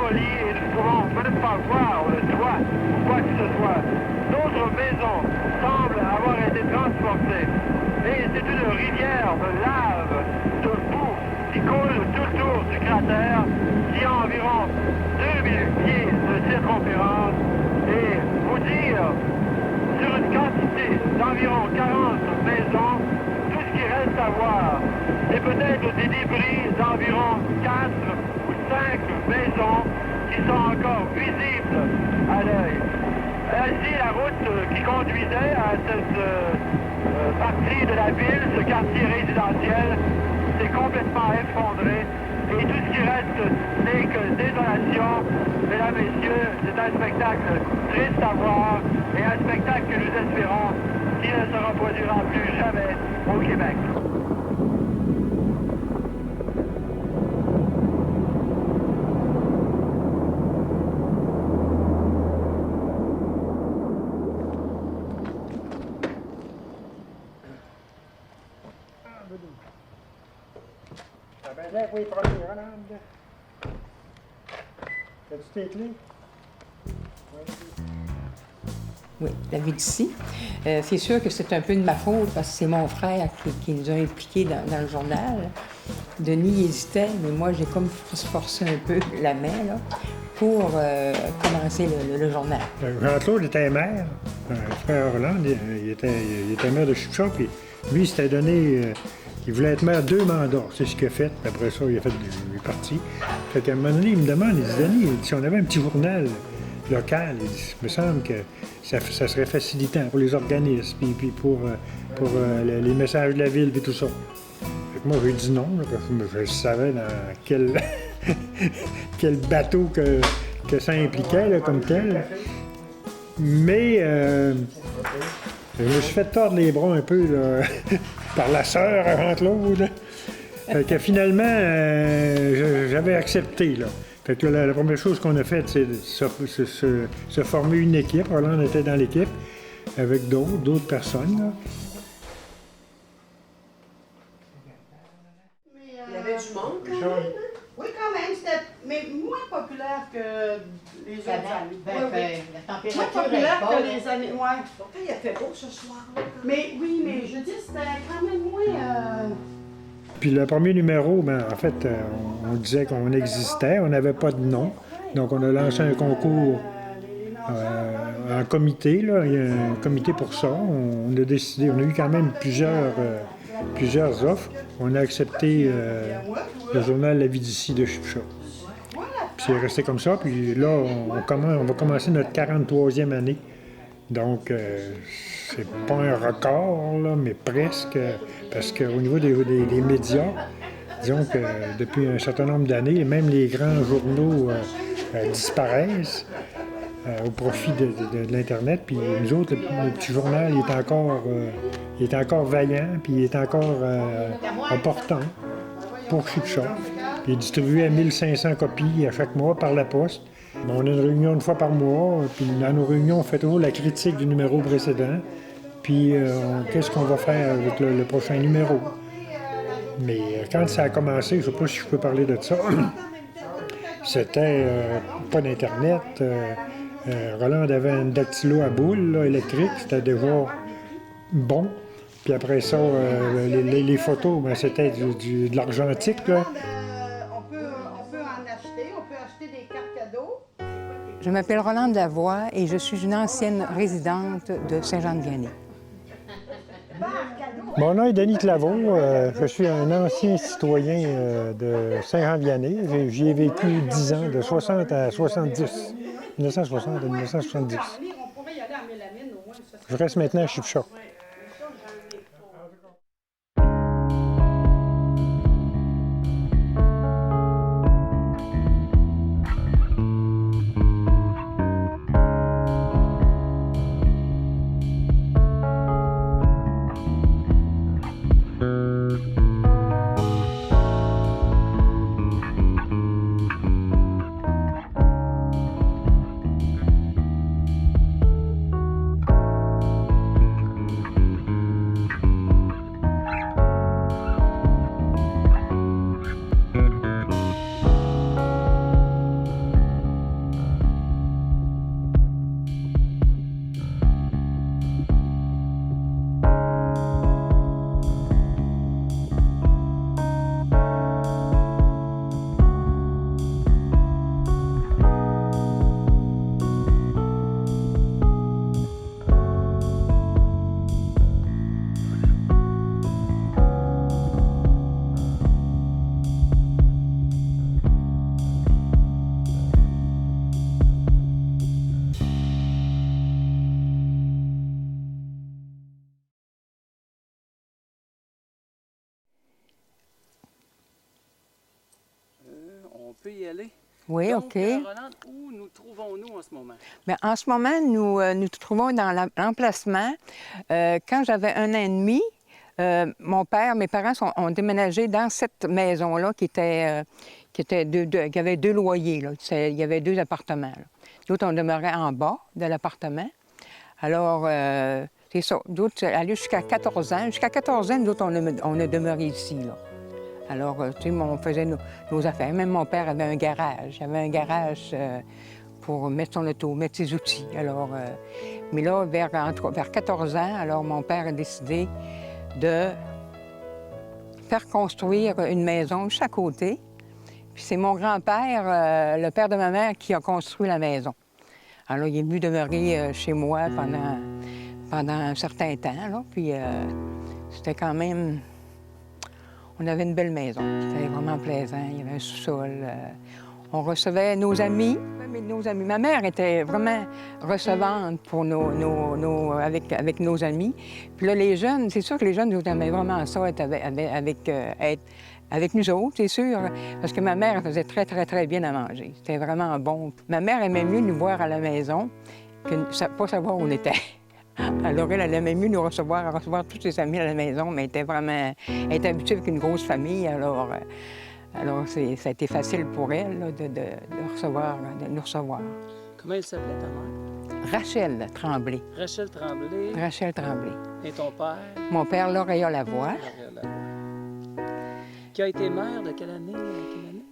démolis et nous ne pouvons même pas voir le toit ou quoi que ce soit. D'autres maisons semblent avoir été transportées. Et c'est une rivière de lave, de boue, qui coule tout autour du cratère, qui a environ 2000 pieds de circonférence. Et vous dire, sur une quantité d'environ 40 maisons, tout ce qui reste à voir, c'est peut-être des débris d'environ 4 ou 5 maisons qui sont encore visibles à l'œil. Ainsi, la route qui conduisait à cette partie de la ville, ce quartier résidentiel, s'est complètement effondré. Et tout ce qui reste n'est que désolation. Mesdames, Messieurs, c'est un spectacle triste à voir et un spectacle que nous espérons qui ne se reproduira plus jamais au Québec. Oui, premier, Rolande. As-tu tes clés? Oui, la vie d'ici. C'est sûr que c'est un peu de ma faute parce que c'est mon frère qui nous a impliqués dans le journal. Denis hésitait, mais moi, j'ai comme forcé un peu la main là, pour commencer le journal. Jean-Claude était maire. Frère Rolande, il était maire de Chipcha, puis lui, il s'était donné... il voulait être maire 2 mandats, c'est ce qu'il a fait. Après ça, il a fait du parti. Fait qu'à un moment donné, il me demande, il dit, Denis, si on avait un petit journal local, il dit, il me semble que ça serait facilitant pour les organismes, puis pour les messages de la ville, puis tout ça. Fait que moi, j'ai dit non, là, parce que je savais dans quel bateau que ça impliquait, là, comme tel. Mais je me suis fait tordre les bras un peu, là, par la sœur à Jean-Claude. Fait que finalement, j'avais accepté, là. Fait que la première chose qu'on a faite, c'est se former une équipe. Rolande était dans l'équipe avec d'autres personnes, là. Il y avait du monde quand même, hein? Oui, quand même, c'était mais moins populaire que les autres années. La température Moins populaire est que basse. les années, ouais. Pourtant, il a fait beau ce soir-là. Mais oui, mais je dis, c'était quand même moins... Puis le premier numéro, ben, en fait, on disait qu'on existait, on n'avait pas de nom. Donc on a lancé un concours en comité, là. Il y a un comité pour ça. On a décidé, on a eu quand même plusieurs offres. On a accepté le journal La Vie d'ici de Chipcha. Puis c'est resté comme ça. Puis là, on va commencer notre 43e année. Donc, c'est pas un record, là, mais presque. Parce qu'au niveau des médias, disons que depuis un certain nombre d'années, même les grands journaux disparaissent au profit de l'Internet. Puis nous autres, le petit journal, il est encore vaillant, puis il est encore important pour Chipcha. Il est distribué à 1500 copies à chaque mois par la poste. On a une réunion une fois par mois, puis dans nos réunions, on fait toujours la critique du numéro précédent, puis qu'est-ce qu'on va faire avec le prochain numéro. Mais quand ça a commencé, je ne sais pas si je peux parler de ça, c'était pas d'Internet. Rolande avait un dactylo à boule là, électrique, c'était déjà bon. Puis après ça, les photos, ben, c'était de l'argentique, là. On peut en acheter, on peut acheter des cartes cadeaux. Je m'appelle Rolande Lavoie et je suis une ancienne résidente de Saint-Jean-de-Vianney. Mon nom est Denis Claveau. Je suis un ancien citoyen de Saint-Jean-de-Vianney. J'y ai vécu 10 ans, de 60 à 70. 1960 à 1970. Je reste maintenant à Chipcha. peut y aller. Oui, Donc, OK. Rolande, où nous trouvons-nous en ce moment? Bien, en ce moment, nous nous trouvons dans l'emplacement. Quand j'avais 1 an et demi, mes parents ont déménagé dans cette maison-là qui avait 2 loyers. Là. Il y avait 2 appartements. Là. D'autres, on demeurait en bas de l'appartement. Alors, c'est ça. D'autres, allaient jusqu'à 14 ans. Jusqu'à 14 ans, d'autres, on a demeuré ici. Là. Alors, tu sais, on faisait nos affaires. Même mon père avait un garage. Il avait un garage pour mettre son auto, mettre ses outils. Alors, mais là, vers 14 ans, alors mon père a décidé de faire construire une maison juste à côté. Puis c'est mon grand-père, le père de ma mère, qui a construit la maison. Alors, il est venu demeurer chez moi pendant un certain temps. Là. Puis c'était quand même... On avait une belle maison. C'était vraiment plaisant. Il y avait un sous-sol. On recevait nos amis. Ma mère était vraiment recevante pour avec nos amis. Puis là, les jeunes, c'est sûr que les jeunes nous aimaient vraiment ça, être avec nous autres, c'est sûr. Parce que ma mère, elle faisait très, très, très bien à manger. C'était vraiment bon. Ma mère aimait mieux nous voir à la maison que pas savoir où on était. Alors, elle aimait mieux nous recevoir tous ses amis à la maison, mais elle était habituée avec une grosse famille, alors ça a été facile pour elle là, de nous recevoir. Comment elle s'appelait, ta mère? Rachel Tremblay. Rachel Tremblay. Rachel Tremblay. Et ton père? Mon père, Lauréat Lavoie. Lauréat Lavoie. Qui a été maire de quelle année à quelle année?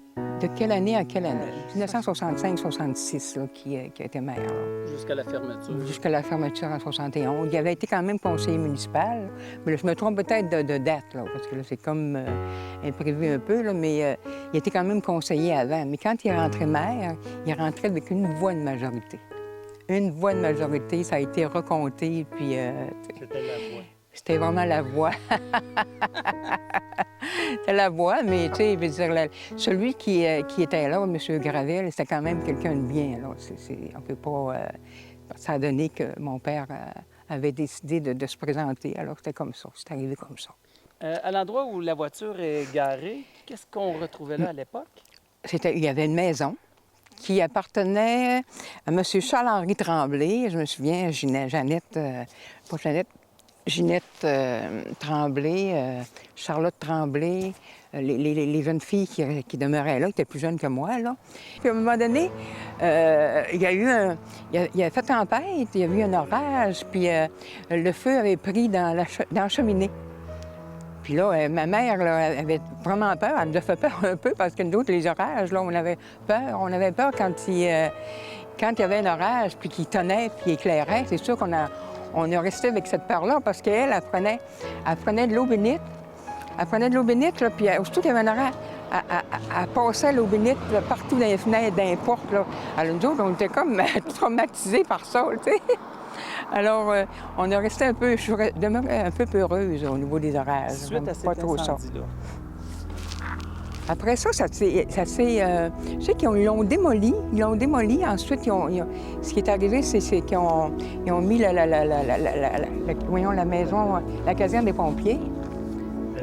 De quelle année à quelle année? 1965-66, qui a été maire. Là. Jusqu'à la fermeture? Jusqu'à la fermeture en 71. Il avait été quand même conseiller municipal. Mais là, je me trompe peut-être de date, là, parce que là, c'est comme imprévu un peu, là, mais il était quand même conseiller avant. Mais quand il est rentré maire, il est rentré avec une voix de majorité. Une voix de majorité, ça a été recompté, puis... C'était la voix. C'était vraiment la voix. C'était la voix, mais tu sais, je veux dire, celui qui était là, M. Gravel, c'était quand même quelqu'un de bien. Là. On peut pas... ça a donné que mon père avait décidé de se présenter. Alors c'était comme ça, c'est arrivé comme ça. À l'endroit où la voiture est garée, qu'est-ce qu'on retrouvait là à l'époque? Il y avait une maison qui appartenait à M. Charles-Henri Tremblay. Je me souviens, Ginette Tremblay, Charlotte Tremblay, les jeunes filles qui demeuraient là, qui étaient plus jeunes que moi, là. Puis à un moment donné, il a fait tempête, il y a eu un orage, puis le feu avait pris dans la cheminée. Puis là, ma mère là, avait vraiment peur, elle nous a fait peur un peu, parce que nous autres, les orages, là, on avait peur quand il y avait un orage, puis qu'il tonnait, puis il éclairait. C'est sûr qu'on est resté avec cette peur-là parce qu'elle, elle prenait de l'eau bénite. Elle prenait de l'eau bénite, là, puis aussitôt qu'il y avait un orage, elle passait l'eau bénite là, partout dans les fenêtres, dans les portes. Là. Alors nous autres, on était comme traumatisés par ça, tu sais. Alors, on est resté demeuré un peu peureuse au niveau des orages. Suite à cet incendie-là. Après ça, je sais qu'ils l'ont démoli. Ils l'ont démoli. Ensuite, ce qui est arrivé, c'est qu'ils ont mis la maison, la caserne des pompiers.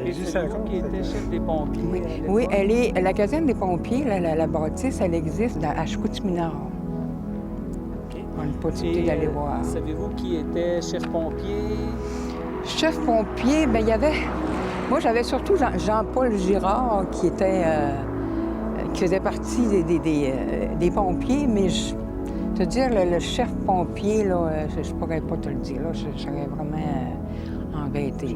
Et c'est vous qui était chef des pompiers? Oui, la caserne des pompiers, la bâtisse, elle existe à Chicoutimi-Nord. Okay. On n'a pas possibilité d'aller voir. Savez-vous qui était chef pompier? Chef pompier, bien, il y avait... Moi, j'avais surtout Jean-Paul Girard qui faisait partie des pompiers, mais je te dire, le chef pompier, là, je ne pourrais pas te le dire. Là, je serais vraiment embêtée.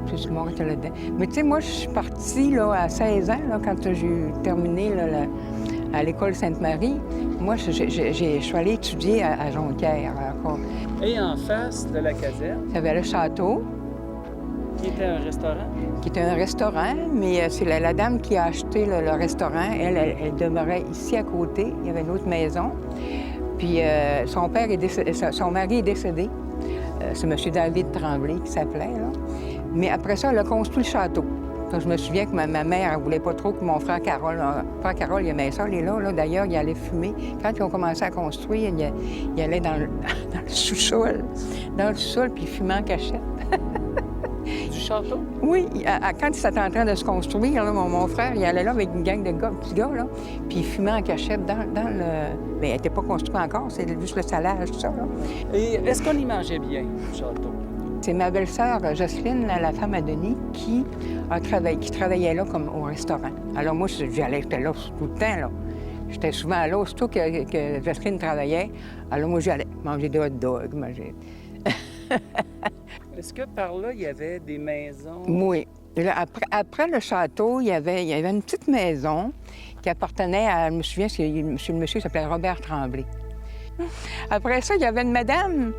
Plus moi que là-dedans. Mais tu sais, moi, je suis partie là, à 16 ans, là, quand j'ai terminé là, à l'école Sainte-Marie. Moi, je suis allée étudier à Jonquière. Et en face de la caserne? Il y avait le château. Qui était un restaurant? Qui était un restaurant, mais c'est la dame qui a acheté le restaurant. Elle demeurait ici à côté. Il y avait une autre maison. Puis son mari est décédé. C'est M. David Tremblay qui s'appelait, là. Mais après ça, elle a construit le château. Donc, je me souviens que ma mère ne voulait pas trop que mon frère Carole... Frère Carole, il aimait ça, il est là. D'ailleurs, il allait fumer. Quand ils ont commencé à construire, il allait dans le sous-sol. Dans le sous-sol, puis il fumait en cachette. château? Oui, quand c'était en train de se construire, là, mon frère, il allait là avec une gang de gars, petits gars, là, puis il fumait en cachette dans le... Mais elle n'était pas construite encore, c'est juste le salage, tout ça, là. Et est-ce qu'on y mangeait bien au château? C'est ma belle-sœur, Jocelyne, la femme à Denis, qui travaillait là comme au restaurant. Alors moi, j'étais là tout le temps, là. J'étais souvent là, surtout que Jocelyne travaillait. Alors moi, j'allais manger des hot dogs, manger... Est-ce que par là, il y avait des maisons? Oui. Là, après le château, il y avait une petite maison qui appartenait à, je me souviens, le monsieur s'appelait Robert Tremblay. Après ça, il y avait une madame,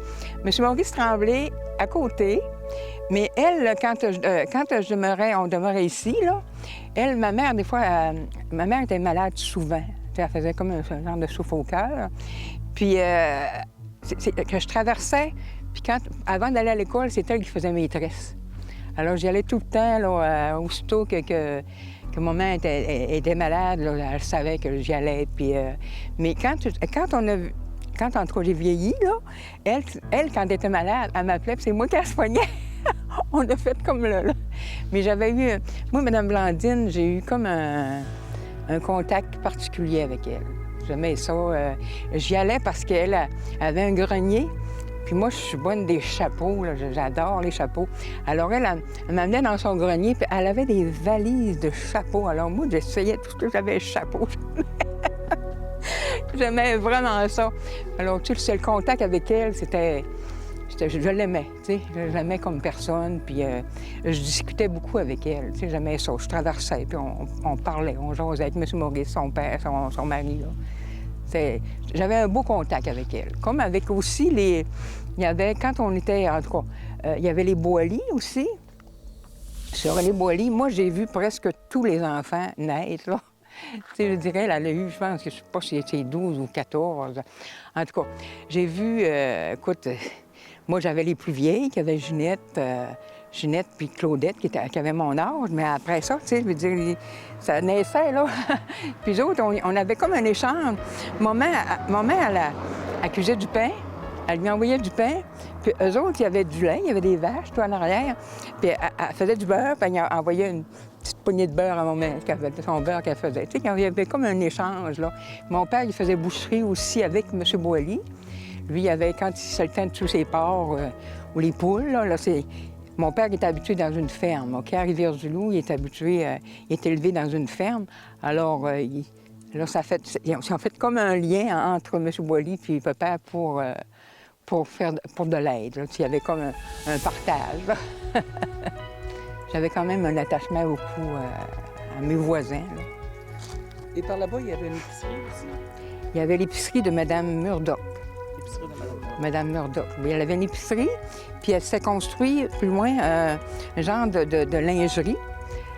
M. Maurice Tremblay, à côté. Mais elle, là, quand on demeurait ici, là, elle, ma mère, des fois, ma mère était malade souvent. Elle faisait comme un genre de souffle au cœur. Puis, que je traversais, puis avant d'aller à l'école, c'est elle qui faisait maîtresse. Alors, j'y allais tout le temps, là, aussitôt que maman était malade, là, elle savait que j'y allais. Puis, mais quand en tout cas, j'ai vieilli, là, elle, quand elle était malade, elle m'appelait, puis c'est moi qui la soignais. On a fait comme là. Mais j'avais eu... Moi, Mme Blandine, j'ai eu comme un contact particulier avec elle. J'aimais ça. J'y allais parce qu'elle avait un grenier. Puis moi, je suis bonne des chapeaux, là. J'adore les chapeaux. Alors, elle m'amenait dans son grenier, puis elle avait des valises de chapeaux. Alors moi, j'essayais tout ce que j'avais, chapeau. J'aimais vraiment ça. Alors, tu sais, le contact avec elle, je l'aimais, tu sais. Je l'aimais comme personne, puis je discutais beaucoup avec elle, tu sais. J'aimais ça. Je traversais, puis on parlait, on jasait avec M. Maurice, son père, son mari, là. J'avais un beau contact avec elle. Comme avec aussi il y avait, quand on était, en tout cas, il y avait les Boilis aussi. Sur les Boilis, moi, j'ai vu presque tous les enfants naître, là. Tu sais, je dirais, elle a eu, je pense, je ne sais pas si c'était 12 ou 14. En tout cas, j'ai vu, écoute, moi, j'avais les plus vieilles, qui avaient Ginette puis Claudette, qui avaient mon âge. Mais après ça, tu sais, je veux dire, ça naissait, là. Puis les autres, on avait comme un échange. Maman, elle cuisait du pain. Elle lui envoyait du pain. Puis eux autres, il y avait du lait, il y avait des vaches, tout en arrière. Puis elle faisait du beurre, puis elle envoyait une petite poignée de beurre à mon mère, son beurre qu'elle faisait. Tu sais, il y avait comme un échange, là. Mon père, il faisait boucherie aussi avec M. Boily. Lui, il avait, quand c'est le temps de tuer ses porcs ou les poules, là, mon père était habitué dans une ferme. OK? À Rivière-du-Loup, il est habitué, il est élevé dans une ferme. Alors, là, ils ont fait comme un lien entre M. Boily et papa pour de l'aide. Il y avait comme un partage, là. J'avais quand même un attachement beaucoup à mes voisins, là. Et par là-bas, il y avait une épicerie aussi? Il y avait l'épicerie de Mme Murdoch. L'épicerie de Mme Murdoch. Mme Murdoch. Oui, elle avait une épicerie, puis elle s'est construite plus loin un genre de lingerie.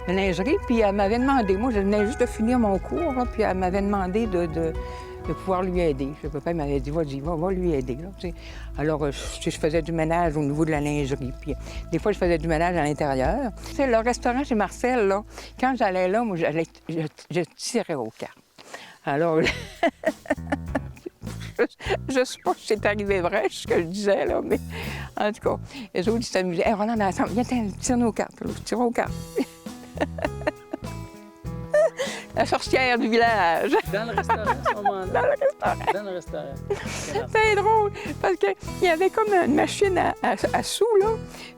Une lingerie, puis elle m'avait demandé, moi, je venais juste de finir mon cours, là, puis elle m'avait demandé de pouvoir lui aider. Le papa m'avait dit, vas-y, va lui aider, là, tu sais. Alors, je faisais du ménage au niveau de la lingerie, puis des fois, je faisais du ménage à l'intérieur. Tu sais, le restaurant chez Marcel, là, quand j'allais là, moi, je tirais aux cartes. Alors, je ne sais pas si c'est arrivé vrai, ce que je disais, là, mais en tout cas, les autres, ils s'amusaient. Hey, Roland, viens, tire nos cartes, là, tire aux cartes. La sorcière du village. Dans le restaurant, à ce moment-là? Dans le restaurant. Dans le restaurant. C'était drôle, parce qu'il y avait comme une machine à sous, là.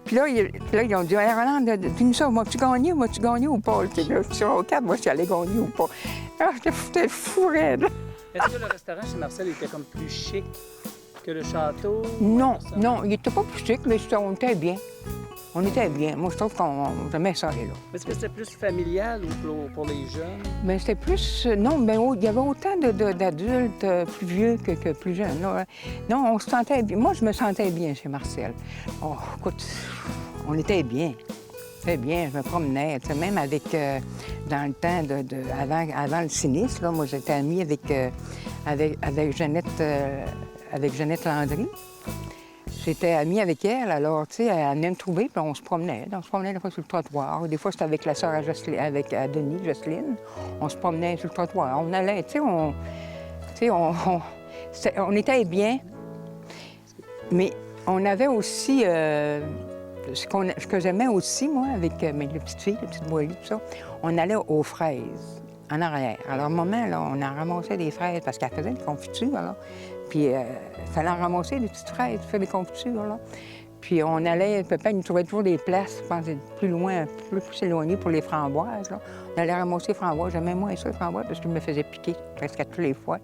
Puis là, ils ont dit, hey, Roland, dis-nous ça, m'as-tu gagné ou pas? Là, je suis aux cartes, moi, si j'allais gagner ou pas. Ah, j'étais fou raide. Est-ce que le restaurant chez Marcel était comme plus chic que le château? Non, il n'était pas plus chic, mais on était bien. On était bien. Moi, je trouve qu'on aimait ça aller là. Est-ce que c'était plus familial ou pour les jeunes? Bien, c'était plus... Non, bien, il y avait autant d'adultes plus vieux que plus jeunes, là. Non, on se sentait bien. Moi, je me sentais bien chez Marcel. Oh, écoute, on était bien. Très bien, je me promenais, tu sais, même avec... dans le temps avant le sinistre, là, moi, j'étais amie avec Jeannette Landry. J'étais amie avec elle, alors, tu sais, elle venait me trouver, puis on se promenait. On se promenait des fois sur le trottoir. Des fois, c'était avec la sœur avec Denis, Jocelyne. On se promenait sur le trottoir. On allait, tu sais, on était bien. Mais on avait aussi... Ce que j'aimais aussi, moi, avec mes petites filles, les petites Boilies, tout ça, on allait aux fraises, en arrière. Alors, maman, là, on en ramassait des fraises parce qu'elle faisait des confitures, là. Puis, il fallait en ramasser des petites fraises, faire des confitures, là. Puis, on allait, papa, il nous trouvait toujours des places, je pense, plus loin, plus éloignées pour les framboises, là. On allait ramasser les framboises. J'aimais moins ça, les framboises, parce que je me faisais piquer presque à toutes les fois.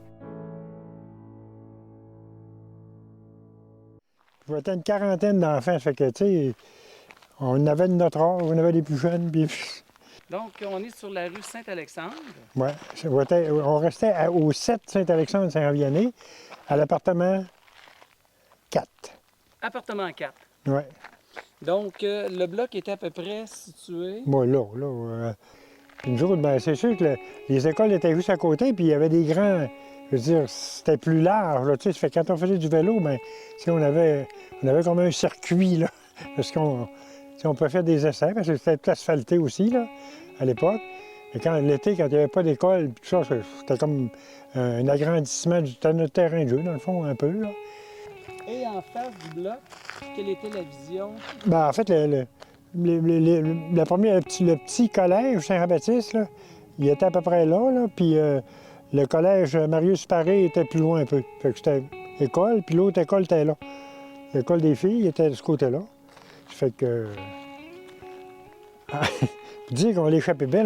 J'étais une quarantaine d'enfants, fait que, tu sais, on avait de notre âge, on avait des plus jeunes, puis... Donc, on est sur la rue Saint-Alexandre. Oui, on restait au 7 Saint-Alexandre-Saint-Vianney, à l'appartement 4. Appartement 4. Oui. Donc, le bloc était à peu près situé... Moi, là. Puis nous autres, bien, c'est sûr que les écoles étaient juste à côté, puis il y avait des grands... Je veux dire, c'était plus large, là, tu sais. Ça fait que quand on faisait du vélo, bien, tu sais, on avait comme un circuit, là, parce qu'on pouvait faire des essais, parce que c'était tout asphalté aussi, là, à l'époque. Et l'été, quand il n'y avait pas d'école, tout ça, c'était comme un agrandissement de notre terrain de jeu, dans le fond, un peu, là. Et en face du bloc, quelle était la vision? Bien, en fait, le petit collège Saint-Jean-Baptiste, là, il était à peu près là, puis le collège Marius Paré était plus loin un peu. Fait que c'était école, puis l'autre école était là. L'école des filles était de ce côté-là. Fait que... dire qu'on l'échappait bien.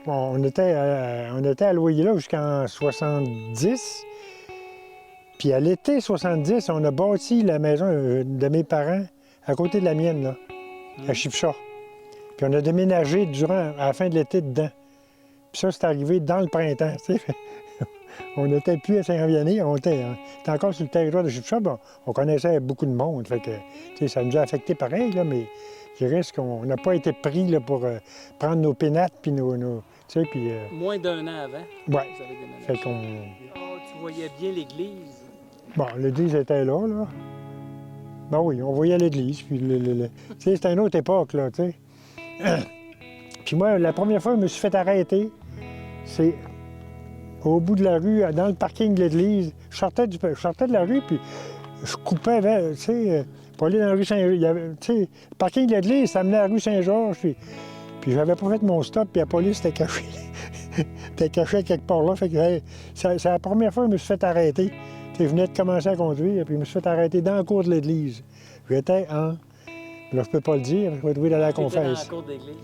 On était à loyer là jusqu'en 70. Puis à l'été 70, on a bâti la maison de mes parents à côté de la mienne, là, à Chipcha. Puis on a déménagé à la fin de l'été dedans. Puis ça, c'est arrivé dans le printemps, tu sais. On n'était plus à Saint-Vianney, on était encore sur le territoire de Chipcha. Bon, on connaissait beaucoup de monde, fait que, tu sais, ça nous a affecté pareil, là, mais je risque qu'on n'a pas été pris là, pour prendre nos pénates, puis nos tu sais, puis... Moins d'un an avant, ouais. vous avez déménagé. Fait qu'on... Oh, tu voyais bien l'église. Bon, l'église était là. Ben oui, on voyait l'église, puis tu sais, c'était une autre époque, là, tu sais. Puis moi, la première fois que je me suis fait arrêter, c'est au bout de la rue, dans le parking de l'église. Je sortais de la rue, puis je coupais, tu sais, pour aller dans la rue Saint-Georges. Tu sais, le parking de l'église, ça menait à la rue Saint-Georges, puis j'avais pas fait mon stop, puis la police était cachée. était cachée quelque part là. Fait que c'est la première fois que je me suis fait arrêter. Je venais de commencer à conduire, puis je me suis fait arrêter dans la cour de l'église. J'étais en... Là, je peux pas le dire, je vais trouver dans la confesse. Dans la cour d'église.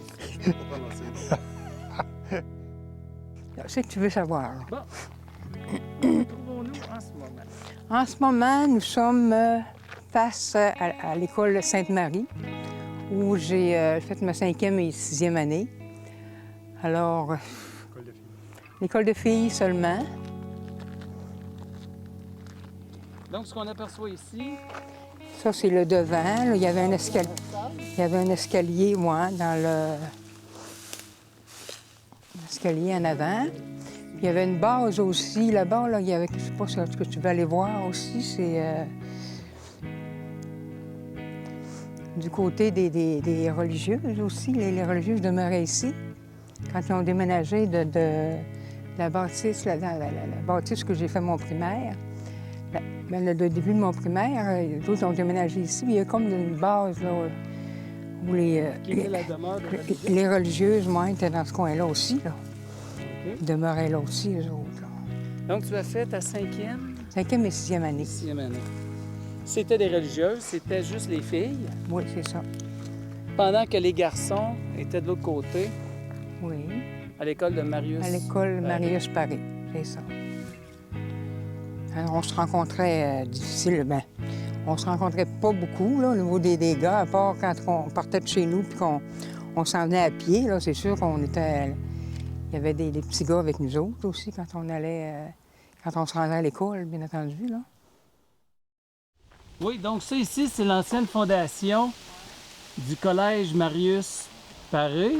C'est que tu veux savoir. Bon. Où trouvons-nous en ce moment? En ce moment, nous sommes face à l'école Sainte-Marie, où j'ai fait ma 5e et 6e année. Alors, l'école de filles seulement. Donc, ce qu'on aperçoit ici... Ça, c'est le devant. Là, il y avait un escalier, moi, dans l'escalier en avant. Puis, il y avait une base aussi. Là-bas, là, il y avait, je ne sais pas ce que tu veux aller voir aussi, c'est du côté des religieuses aussi. Les religieuses demeuraient ici. Quand ils ont déménagé de la bâtisse, la bâtisse que j'ai fait mon primaire, le début de mon primaire, les autres ont déménagé ici. Il y a comme une base là, où les religieuses, moi, étaient dans ce coin-là aussi. Là. Okay. Ils demeuraient là aussi, eux autres. Là. Donc, tu as fait ta 5e? 5e et 6e année. 6e année. C'était des religieuses, c'était juste les filles? Oui, c'est ça. Pendant que les garçons étaient de l'autre côté? Oui. À l'école de Marius? À l'école Marius Paré, c'est ça. Alors, on se rencontrait difficilement. On se rencontrait pas beaucoup, là, au niveau des gars, à part quand on partait de chez nous puis qu'on s'en venait à pied. Là, c'est sûr qu'on était... Il y avait des petits gars avec nous autres aussi quand on allait... quand on se rendait à l'école, bien entendu, là. Oui, donc ça ici, c'est l'ancienne fondation du collège Marius Paré.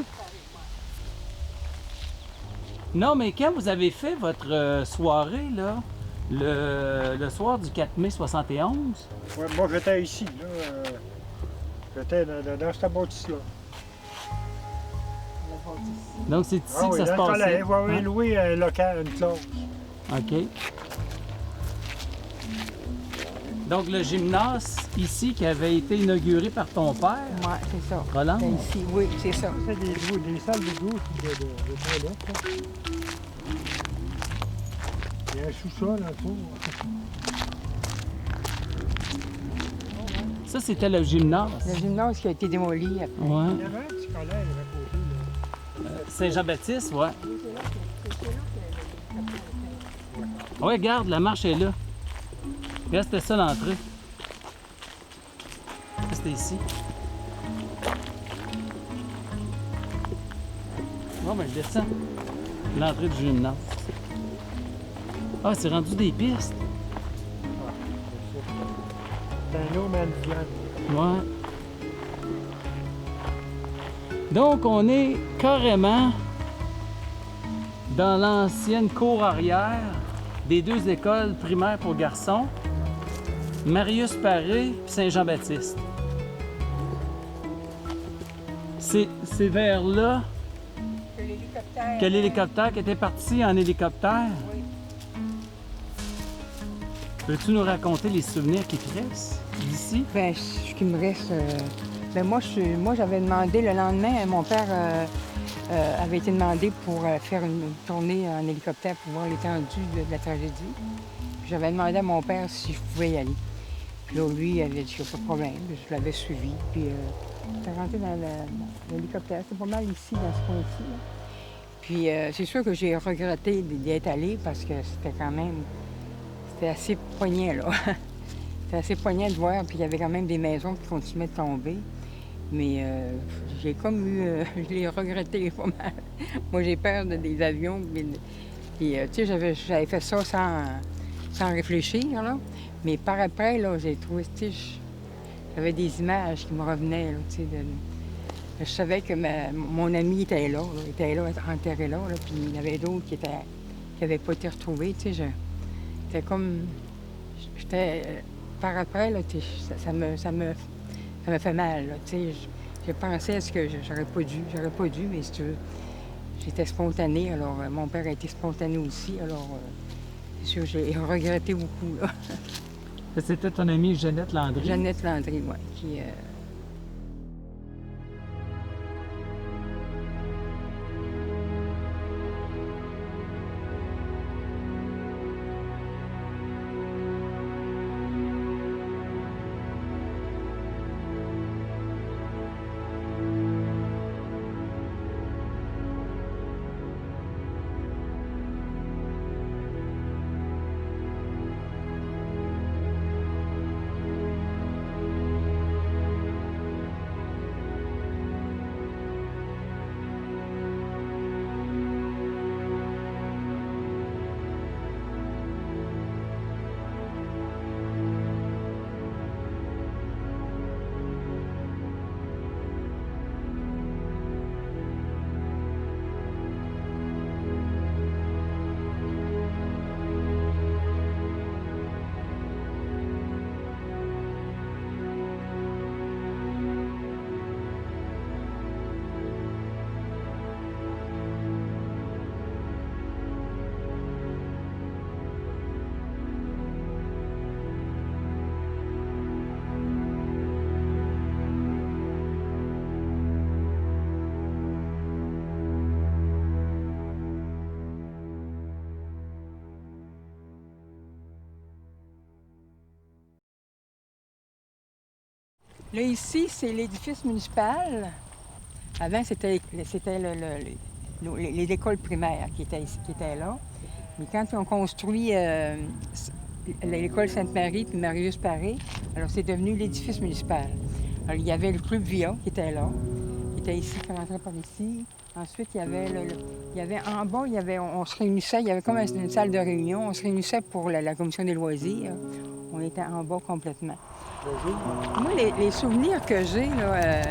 Non, mais quand vous avez fait votre soirée, là, le soir du 4 mai 71? Ouais, moi, j'étais ici, là. J'étais dans cette bâtisse-là. Donc, c'est ici que ça se passait? passait? Oui, louer un local, une clause. OK. Donc, le gymnase ici qui avait été inauguré par ton père, Oui, c'est ça. Roland? C'est ici, oui, c'est ça. C'est des salles de douche ou de toilettes. Là. Il y a un sous-sol en dessous. Ça, c'était le gymnase. Le gymnase qui a été démoli après. Ouais. Il y avait un petit collège à côté. Là. Saint-Jean-Baptiste, ouais. Ouais, regarde, la marche est là. Regarde, c'était ça l'entrée. C'était ici. Bon, ben, je descends. L'entrée du gymnase. Ah, c'est rendu des pistes. C'est un no man's land. Ouais. Donc, on est carrément dans l'ancienne cour arrière des deux écoles primaires pour garçons, Marius Paré et Saint-Jean-Baptiste. C'est vers là que l'hélicoptère qui était parti en hélicoptère. Peux-tu nous raconter les souvenirs qui te restent d'ici? Ben, ce qui me reste... ben moi, j'avais demandé le lendemain, mon père avait été demandé pour faire une tournée en hélicoptère pour voir l'étendue de la tragédie. J'avais demandé à mon père si je pouvais y aller. Puis là, lui, il avait dit qu'il n'y a pas de problème. Je l'avais suivi. Puis j'étais rentré dans l'hélicoptère. C'est pas mal ici, dans ce coin-ci. Puis c'est sûr que j'ai regretté d'y être allé parce que c'était quand même... C'était assez poignant, là. C'était assez poignant de voir. Puis il y avait quand même des maisons qui continuaient de tomber. Mais j'ai comme eu... je l'ai regretté pas mal. Moi, j'ai peur des avions. Puis, tu sais, j'avais fait ça sans réfléchir, là. Mais par après, là, j'ai trouvé, tu sais, j'avais des images qui me revenaient, là, tu sais. Je savais que mon ami était là, enterré là, puis il y avait d'autres qui n'avaient pas été retrouvés, tu sais. C'était comme... par après, là, ça me fait mal, là, tu sais. J'ai pensé à ce que j'aurais pas dû, mais si tu veux, j'étais spontanée, alors mon père a été spontané aussi, alors c'est sûr, j'ai regretté beaucoup, là. C'était ton amie Jeannette Landry? Jeannette Landry, oui, qui... Là, ici, c'est l'édifice municipal. Avant, c'était les écoles primaires qui étaient là. Mais quand ils ont construit l'école Sainte-Marie puis Marius Paré, alors c'est devenu l'édifice municipal. Alors, il y avait le club Via qui était là, qui était ici, qui rentrait par ici. Ensuite, il y avait en bas, on se réunissait, il y avait comme une salle de réunion. On se réunissait pour la commission des loisirs. On était en bas complètement. Moi, les souvenirs que j'ai là,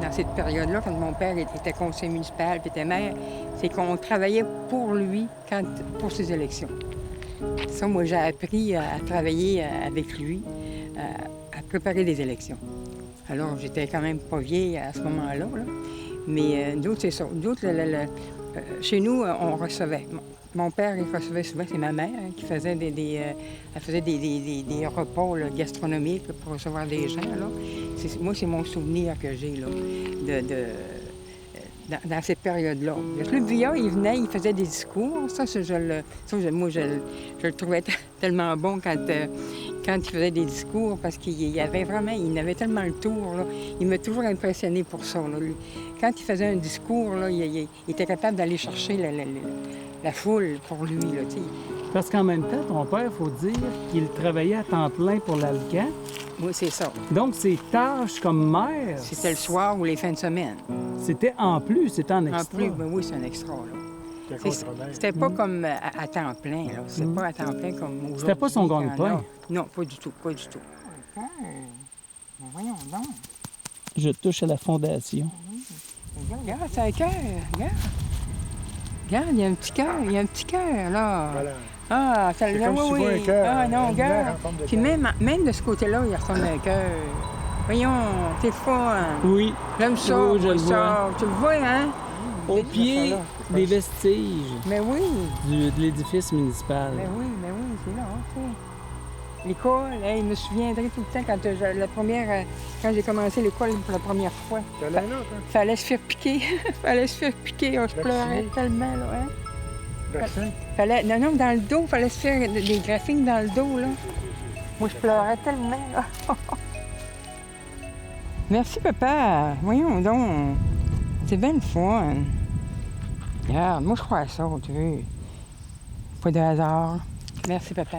dans cette période-là, quand mon père était conseiller municipal puis était maire, c'est qu'on travaillait pour lui pour ses élections. Ça, moi, j'ai appris à travailler avec lui, à préparer les élections. Alors, j'étais quand même pas vieille à ce moment-là, là. Mais d'autres, c'est ça. D'autres, chez nous, on recevait. Mon père, il recevait souvent, c'est ma mère qui faisait elle faisait des repas là, gastronomiques là, pour recevoir des gens. Là. Moi, c'est mon souvenir que j'ai là, dans cette période-là. Le Villard, il venait, il faisait des discours. Moi, je le trouvais tellement bon quand il faisait des discours parce qu'il avait tellement le tour. Là. Il m'a toujours impressionné pour ça. Là, lui. Quand il faisait un discours, là, il était capable d'aller chercher la foule pour lui. Là, Parce qu'en même temps, ton père, il faut dire qu'il travaillait à temps plein pour l'Alcan. Oui, c'est ça. Donc, ses tâches comme maire... C'était le soir ou les fins de semaine. C'était en plus, c'était en extra. En plus, ben oui, c'est un extra. Là. C'était pas comme à temps plein. Là. C'était pas à temps plein comme aujourd'hui. C'était pas son gagne-pain. Non, pas du tout, pas du tout. Voyons donc. Je touche à la fondation. Regarde, c'est un cœur, regarde. Regarde, il y a un petit cœur, là. Voilà. Ah, ça C'est comme si tu vois un cœur. Ah non, un regarde. lumière en forme de Puis cœur. même de ce côté-là, il ressemble à un cœur. Voyons, c'est fun. Oui. J'aime ça, Oui, je le ça. Tu le vois, hein? Au pied des vestiges Mais oui, de l'édifice municipal. mais oui, c'est là, hein, tu sais. L'école, je me souviendrai tout le temps quand j'ai commencé l'école pour la première fois. T'as la nôtre, hein? Fallait se faire piquer. Fallait se faire piquer. Oh, je pleurais tellement, là, hein? Vaccin? Non, dans le dos, fallait se faire des graphiques dans le dos, là. Moi, je pleurais tellement, là. Merci, papa. Voyons donc. C'est bien le fun. Regarde, moi, je crois à ça, tu veux. Pas de hasard. Merci, papa.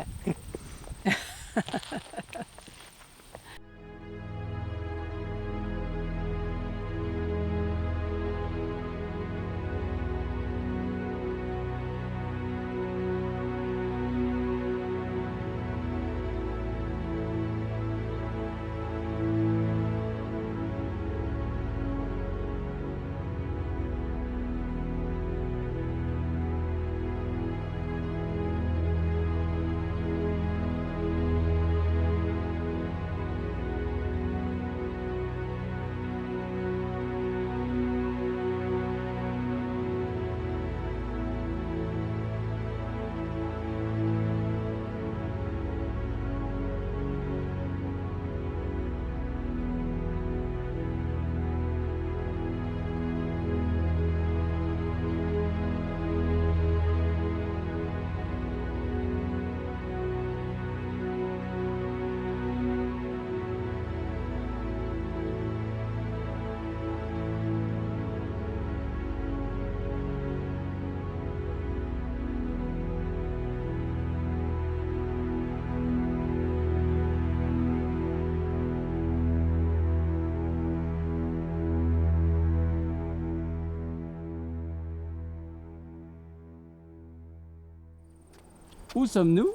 Où sommes-nous?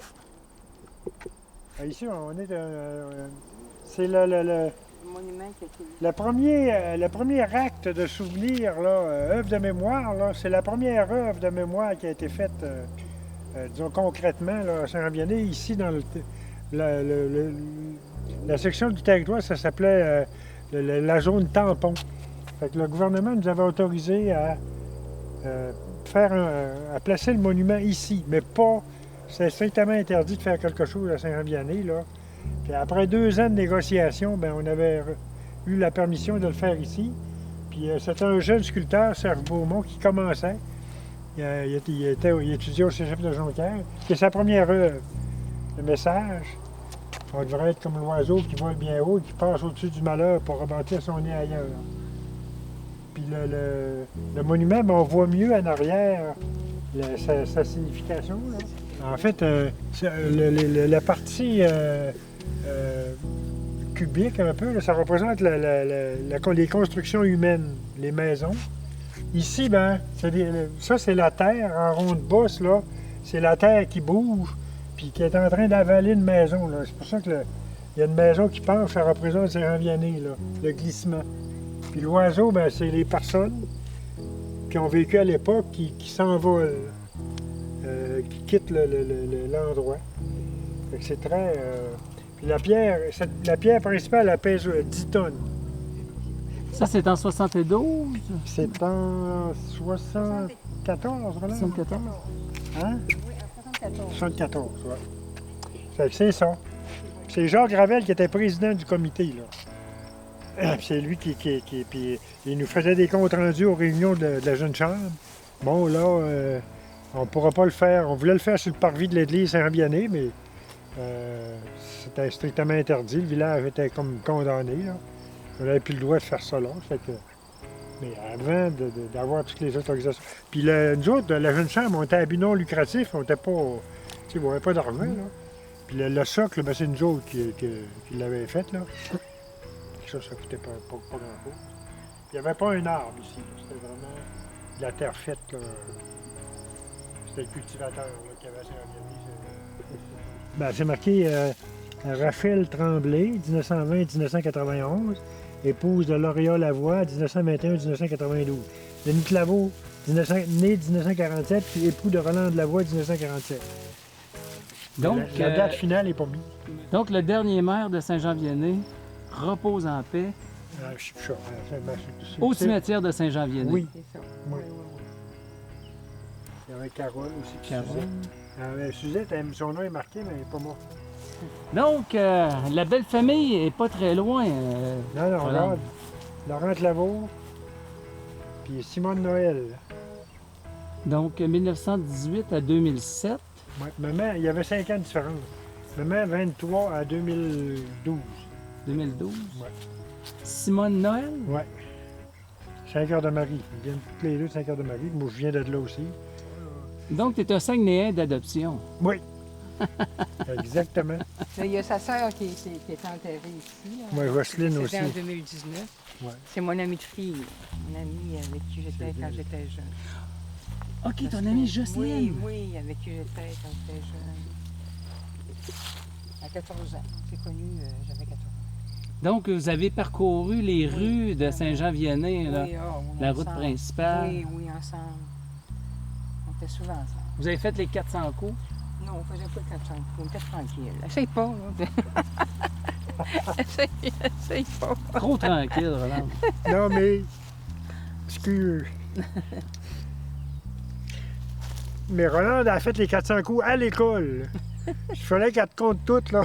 Ici, on est... c'est Monument qui a été... le premier acte de souvenir, là, œuvre de mémoire, là, c'est la première œuvre de mémoire qui a été faite, disons concrètement, là, à Saint-Jean-Vianney, ici dans la section du territoire, ça s'appelait la zone tampon. Fait que le gouvernement nous avait autorisé à placer le monument ici, mais pas... C'est strictement interdit de faire quelque chose à Saint-Jean-Vianney, là. Puis après 2 ans de négociations, bien, on avait eu la permission de le faire ici. Puis c'était un jeune sculpteur, Serge Beaumont, qui commençait. Il étudiait au cégep de Jonquière. C'est sa première œuvre. Le message, on devrait être comme l'oiseau qui vole bien haut et qui passe au-dessus du malheur pour rebâtir son nid ailleurs. Puis le monument, bien, on voit mieux en arrière sa signification, là. En fait, la partie cubique, un peu, là, ça représente les constructions humaines, les maisons. Ici, ben, ça, c'est la terre en ronde bosse, là. C'est la terre qui bouge, puis qui est en train d'avaler une maison, là. C'est pour ça qu'il y a une maison qui penche, ça représente Saint-Jean-Vianney, là, le glissement. Puis l'oiseau, ben, c'est les personnes qui ont vécu à l'époque, qui s'envolent. Qui quitte l'endroit. C'est très... Puis la pierre principale, elle pèse 10 tonnes. Ça, c'est en 72? C'est en 74, voilà. 74? Hein? Oui, en 74. 74, ouais. Fait que c'est ça. C'est Jacques Gravel qui était président du comité, là. Puis c'est lui puis il nous faisait des comptes rendus aux réunions de la Jeune Chambre. Bon, là, on ne pourra pas le faire. On voulait le faire sur le parvis de l'église Saint-Vianney, mais c'était strictement interdit. Le village était comme condamné, là. On n'avait plus le droit de faire ça, là. Fait que... Mais avant d'avoir toutes les autorisations. Puis nous autres, la Jeune Chambre, on était à but non lucratif, on n'était pas... Tu sais, on n'avait pas d'argent, là. Puis le socle, ben, c'est nous autres qui l'avait fait, là. Ça coûtait pas grand-chose. Puis il n'y avait pas un arbre ici, là. C'était vraiment de la terre faite, là. C'était le cultivateur, là, qui avait Saint-Vianney. Ben, c'est marqué Raphaël Tremblay, 1920-1991, épouse de Lauréat Lavoie, 1921-1992. Denis Claveau, né 1947, puis époux de Roland de Lavoie, 1947. Donc, La date finale n'est pas mise. donc, le dernier maire de Saint-Jean-Vianney repose en paix Je suis sûr. au cimetière de Saint-Jean-Vianney. Oui. C'est ça. Oui. Il y avait Carole aussi. Puis Carole. Suzette, son nom est marqué, mais elle n'est pas morte. Donc, la belle famille est pas très loin. Non, non, Voilà. regarde. Laurent Claveau, puis Simone Noël. Donc, 1918 à 2007. Ouais. Maman, il y avait 5 ans de différence. Maman, 23 à 2012. 2012. Ouais. Simone Noël. Ouais. 5 heures de Marie. Ils viennent toutes les deux de 5 heures de Marie. Moi, je viens de là aussi. Donc, tu es un Saguenayen d'adoption. Oui. Exactement. Là, il y a sa sœur qui est enterrée ici. là. Oui, Jocelyne aussi. C'était en 2019. Ouais. C'est mon amie de fille, mon amie avec qui j'étais quand j'étais jeune. OK, ton amie Jocelyne. Oui, oui, avec qui j'étais quand j'étais jeune. À 14 ans. On s'est connus, j'avais 14 ans. Donc, vous avez parcouru les rues de Saint-Jean-Vianney, là, Oui, oui, la route ensemble. principale. Oui, oui, ensemble. On était souvent ensemble. Vous avez fait les 400 coups. Non, on faisait pas le 400 coups, on était tranquille. Essaye pas, là. Essaye pas. Trop tranquille, Roland. Non, mais. Excuse. Mais Roland a fait les 400 coups à l'école. Il fallait qu'elle te compte toutes, là.